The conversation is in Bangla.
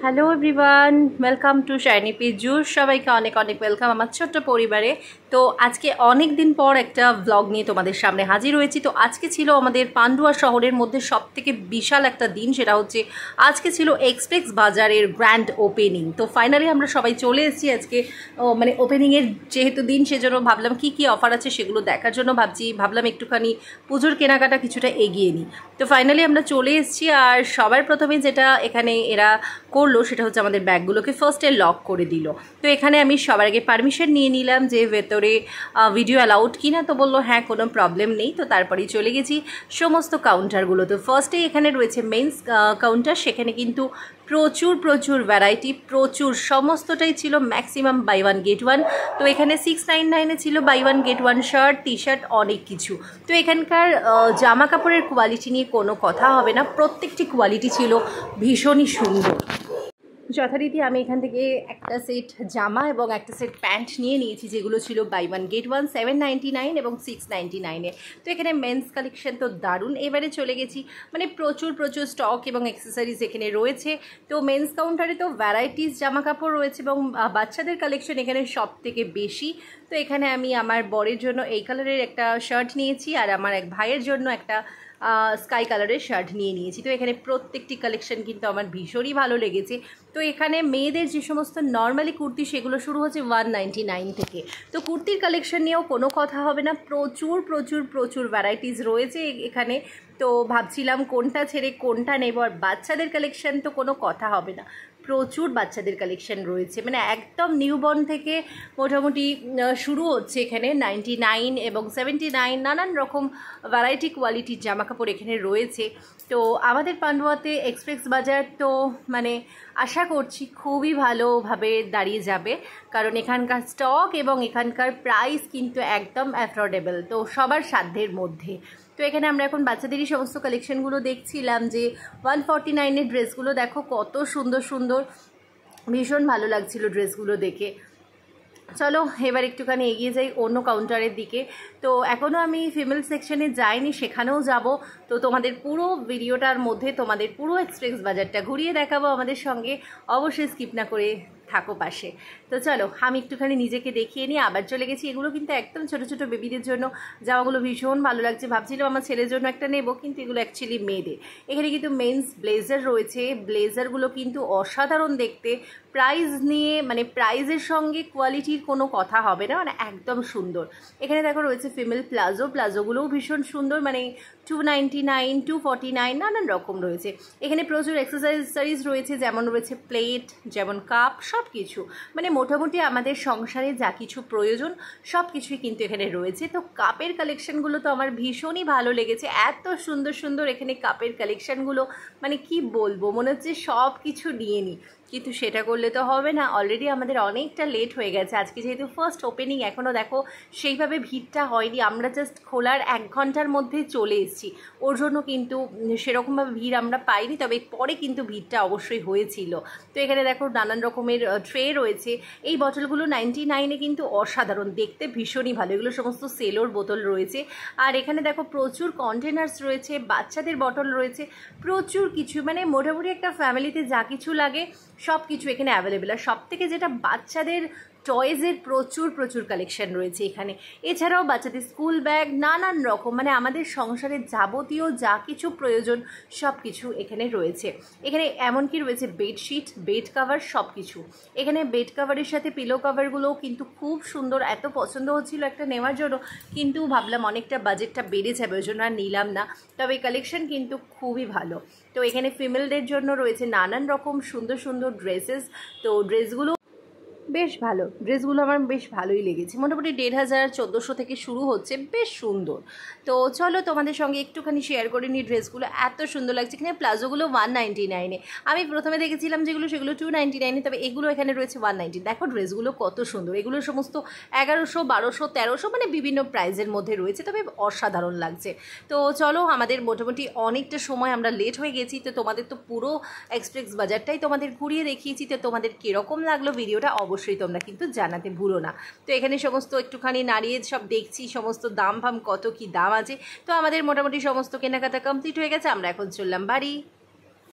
Hello everyone, welcome to shiny Pijush. সবাইকে অনেক অনেক ওয়েলকাম আমার ছোট্ট পরিবারে। তো আজকে অনেক দিন পর একটা ব্লগ নিয়ে তোমাদের সামনে হাজির হয়েছি। তো আজকে ছিল আমাদের পান্ডুয়া শহরের মধ্যে সবথেকে বিশাল একটা দিন, সেটা হচ্ছে আজকে ছিল এক্সপ্রেস বাজারের গ্র্যান্ড ওপেনিং। তো ফাইনালি আমরা সবাই চলে এসেছি আজকে, মানে ওপেনিংয়ের যেহেতু দিন সেজন্য ভাবলাম কি কি অফার আছে সেগুলো দেখার জন্য ভাবলাম একটুখানি পুজোর কেনাকাটা কিছুটা এগিয়ে নিই। তো ফাইনালি আমরা চলে এসেছি। আর সবার প্রথমে যেটা এখানে এরা করলো সেটা হচ্ছে আমাদের ব্যাগগুলোকে ফার্স্টে লক করে দিল। তো এখানে আমি সবার আগে পারমিশন নিয়ে নিলাম যে ভেতরে ভিডিও অ্যালাউড কিনা। তো বললো হ্যাঁ, কোনো প্রবলেম নেই। তো তারপরেই চলে গেছি সমস্ত কাউন্টারগুলো। তো ফার্স্টেই এখানে রয়েছে মেন্স কাউন্টার, সেখানে কিন্তু প্রচুর ভ্যারাইটি, প্রচুর সমস্তটাই ছিল maximum buy one get one. তো এখানে 699-এ ছিল buy one get one shirt, T shirt, অনেক কিছু। তো এখানকার জামা কাপড়ের কোয়ালিটি নিয়ে কোনো কথা হবে না, প্রত্যেকটি কোয়ালিটি ছিল ভীষণই সুন্দর। যথারীতি আমি এখান থেকে একটা সেট জামা এবং একটা সেট প্যান্ট নিয়ে নিয়েছি, যেগুলো ছিল বাই ওয়ান গেট ওয়ান 799 এবং 699-এ। তো এখানে মেন্স কালেকশন তো দারুণ। এবারে চলে গেছি, মানে প্রচুর স্টক এবং অ্যাক্সেসরিজ এখানে রয়েছে। তো মেন্স কাউন্টারে তো ভ্যারাইটিস জামা কাপড় রয়েছে এবং বাচ্চাদের কালেকশন এখানে সব থেকে বেশি। তো এখানে আমি আমার বরের জন্য এই কালারের একটা শার্ট নিয়েছি, আর আমার এক ভাইয়ের জন্য একটা স্কাই কালারের শার্ট নিয়ে নিয়েছি। তো এখানে প্রত্যেকটি কালেকশন কিন্তু আমার ভীষণই ভালো লেগেছে। তো এখানে মেয়েদের যে সমস্ত নর্মালি কুর্তি সেগুলো শুরু হচ্ছে 199 থেকে। তো কুর্তির কালেকশন নিয়েও কোনো কথা হবে না, প্রচুর ভ্যারাইটিস রয়েছে এখানে। তো ভাবছিলাম কোনটা ছেড়ে কোনটা নেব। আর বাচ্চাদের কালেকশন তো কোনো কথা হবে না, প্রচুর বাচ্চাদের কালেকশন রয়েছে, মানে একদম নিউবর্ন থেকে মোটামুটি শুরু হচ্ছে এখানে 99 এবং 79, নানান রকম ভ্যারাইটি কোয়ালিটির জামাকাপড় এখানে রয়েছে। তো আমাদের পান্ডুয়াতে এক্সপ্রেস বাজার তো মানে আশা করছি খুবই ভালোভাবে দাঁড়িয়ে যাবে, কারণ এখানকার স্টক এবং এখানকার প্রাইস কিন্তু একদম অ্যাফোর্ডেবল, তো সবার সাধ্যের মধ্যে। তো এখানে আমরা এখন বাচ্চাদেরই সমস্ত কালেকশনগুলো দেখছিলাম, যে 149-এর ড্রেসগুলো দেখো কত সুন্দর, ভীষণ ভালো লাগছিল ড্রেসগুলো দেখে। চলো এবার একটুখানি এগিয়ে যাই অন্য কাউন্টারের দিকে। তো এখনও আমি ফিমেল সেকশনে যাইনি, সেখানেও যাব। তো তোমাদের পুরো ভিডিওটার মধ্যে তোমাদের পুরো এক্সপ্রেস বাজারটা ঘুরিয়ে দেখাবো আমাদের সঙ্গে, অবশ্যই স্কিপ না করে থাকো পাশে। তো চলো আমি একটুখানি নিজেকে দেখিয়ে নিয়ে আবার চলে গেছি। এগুলো কিন্তু একদম ছোট বেবিদের জন্য জামাগুলো ভীষণ ভালো লাগছে। ভাবছিলাম আমার ছেলের জন্য একটা নেব, কিন্তু এগুলো অ্যাকচুয়ালি মেয়েদের। এখানে কিন্তু মেন্স ব্লেজার রয়েছে, ব্লেজারগুলো কিন্তু অসাধারণ দেখতে। প্রাইস নিয়ে মানে প্রাইজের সঙ্গে কোয়ালিটির কোনো কথা হবে না, মানে একদম সুন্দর। এখানে দেখো রয়েছে ফিমেল প্লাজোগুলোও ভীষণ সুন্দর, মানে 299, 249 নানান রকম রয়েছে। এখানে প্রচুর অ্যাক্সেসরিজ রয়েছে, যেমন রয়েছে প্লেট, যেমন কাপ, সব কিছু মানে মোটামুটি আমাদের সংসারে যা কিছু প্রয়োজন সব কিছুই কিন্তু এখানে রয়েছে। তো কাপের কালেকশনগুলো তো আমার ভীষণই ভালো লেগেছে, এত সুন্দর এখানে কাপের কালেকশনগুলো, মানে কি বলবো, মনে হচ্ছে সব কিছু নিয়ে নিই, কিন্তু সেটা করলে তো হবে না। অলরেডি আমাদের অনেকটা লেট হয়ে গেছে, আজকে যেহেতু ফার্স্ট ওপেনিং, এখনও দেখো সেইভাবে ভিড়টা হয়নি। আমরা জাস্ট খোলার 1 ঘন্টার মধ্যে চলে এসেছি, ওর জন্য কিন্তু সেরকমভাবে ভিড় আমরা পাইনি, তবে পরে কিন্তু ভিড়টা অবশ্যই হয়েছিল। তো এখানে দেখো নানান রকমের ট্রে রয়েছে। এই বোতলগুলো 99-এ কিন্তু অসাধারণ দেখতে, ভীষণই ভালো। এগুলো সমস্ত সেলোর বোতল রয়েছে। আর এখানে দেখো প্রচুর কন্টেনার্স রয়েছে, বাচ্চাদের বটল রয়েছে, প্রচুর কিছু, মানে মোটামুটি একটা ফ্যামিলিতে যা কিছু লাগে সব কিছু এখানে অ্যাভেলেবেল। আর সব থেকে যেটা, বাচ্চাদের টয়েজের প্রচুর কালেকশন রয়েছে এখানে। এছাড়াও বাচ্চাদের স্কুল ব্যাগ, নানান রকম, মানে আমাদের সংসারের যাবতীয় যা কিছু প্রয়োজন সব কিছু এখানে রয়েছে। এখানে এমনকি রয়েছে বেডশিট, বেড কাভার, সব কিছু। এখানে বেড কাভারের সাথে পিলো কাভারগুলোও কিন্তু খুব সুন্দর, এত পছন্দ হচ্ছিল একটা নেওয়ার জন্য, কিন্তু ভাবলাম অনেকটা বাজেটটা বেড়ে যাবে, ওই জন্য আর নিলাম না। তবে কালেকশন কিন্তু খুবই ভালো। তো এখানে ফিমেলদের জন্য রয়েছে নানান রকম সুন্দর ড্রেসেস। তো ড্রেসগুলো বেশ ভালো, ড্রেসগুলো আমার বেশ ভালোই লেগেছে। মোটামুটি 1500-1400 থেকে শুরু হচ্ছে, বেশ সুন্দর। তো চলো তোমাদের সঙ্গে একটুখানি শেয়ার করে নিই ড্রেসগুলো, এত সুন্দর লাগছে। এখানে প্লাজোগুলো 199-এ, আমি প্রথমে দেখেছিলাম যেগুলো সেগুলো 299-এ, তবে এগুলো এখানে রয়েছে 190। দেখো ড্রেসগুলো কত সুন্দর, এগুলো সমস্ত 1100, 1200, 1300, মানে বিভিন্ন প্রাইজের মধ্যে রয়েছে, তবে অসাধারণ লাগছে। তো চলো, আমাদের মোটামুটি অনেকটা সময় আমরা লেট হয়ে গেছি। তো তোমাদের তো পুরো এক্সপ্রেস বাজারটাই তোমাদের ঘুরিয়ে দেখিয়েছি। তো তোমাদের কীরকম লাগলো ভিডিওটা অবশ্যই তোমরা কিন্তু জানাতে ভুলো না। তো এখানে সমস্ত একটুখানি নাড়িয়ে সব দেখছি সমস্ত দাম কত কি দাম আছে। তো আমাদের মোটামুটি সমস্ত কেনাকাটা কমপ্লিট হয়ে গেছে, আমরা এখন চললাম বাড়ি।